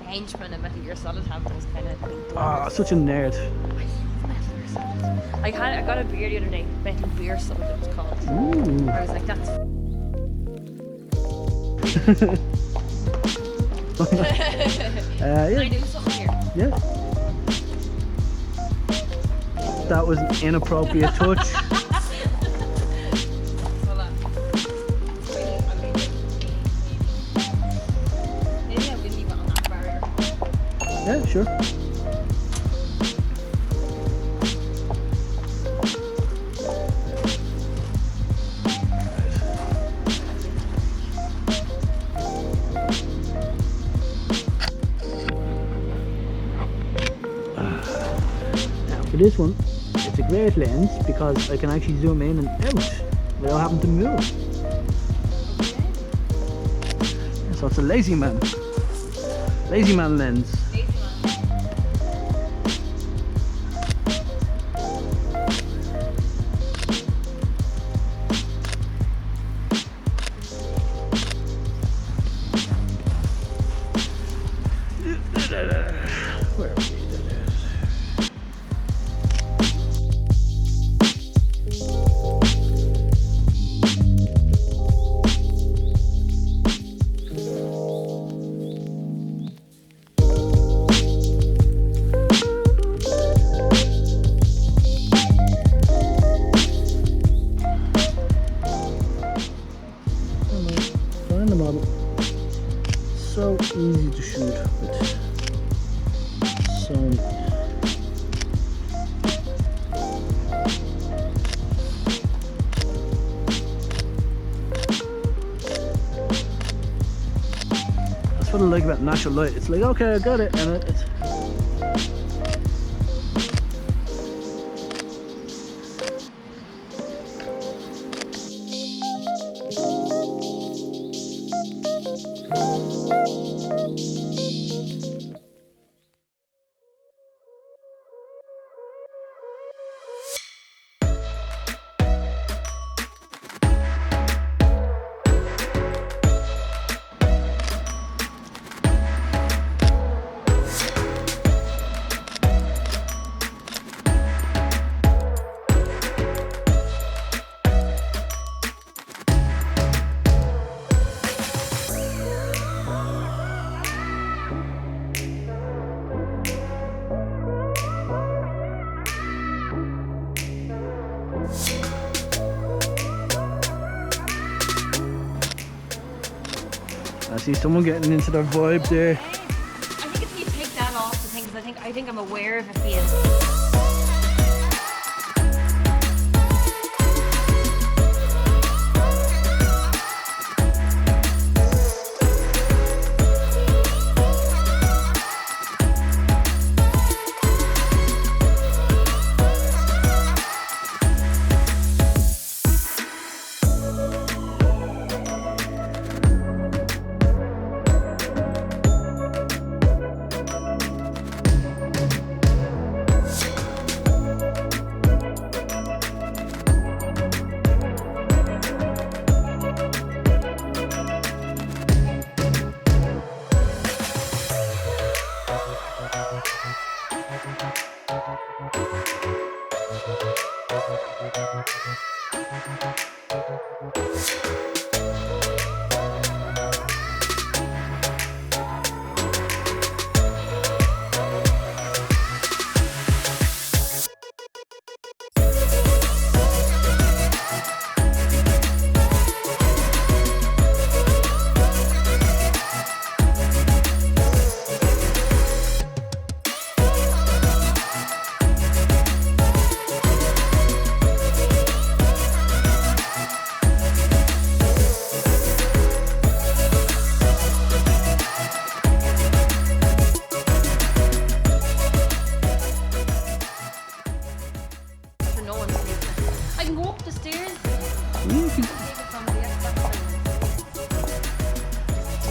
henchman in Metal Gear Solid have those kind of things. Ah, such a nerd. I got a beer the other day, Metal Beer Solid it was called. Ooh. I was like, that's Can I do something here? Yeah. That was an inappropriate touch. Hold on. Maybe I will leave it on that barrier. Yeah, sure. For this one, it's a great lens because I can actually zoom in and out without having to move. So it's a lazy man lens. Where are we? Find the model. So easy to shoot with Sony. That's what I like about natural light. It's like, okay, I got it, and it's I see someone getting into their vibe there. I think if you take that off the thing, because I think I'm aware of it being.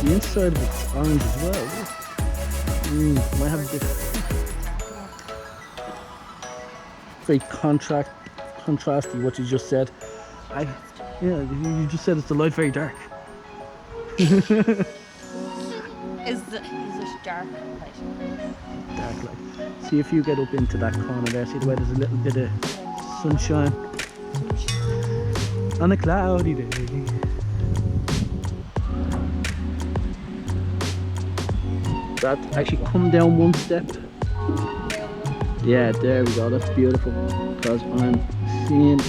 The inside of it's orange as well. Might have a bit very contrasty what you just said. Yeah, you just said it's the light very dark. It's is it dark light? Dark light. See if you get up into that corner there, see the way there's a little bit of sunshine on a cloudy day. That actually come down one step. Yeah, there we go, that's beautiful. Because I'm seeing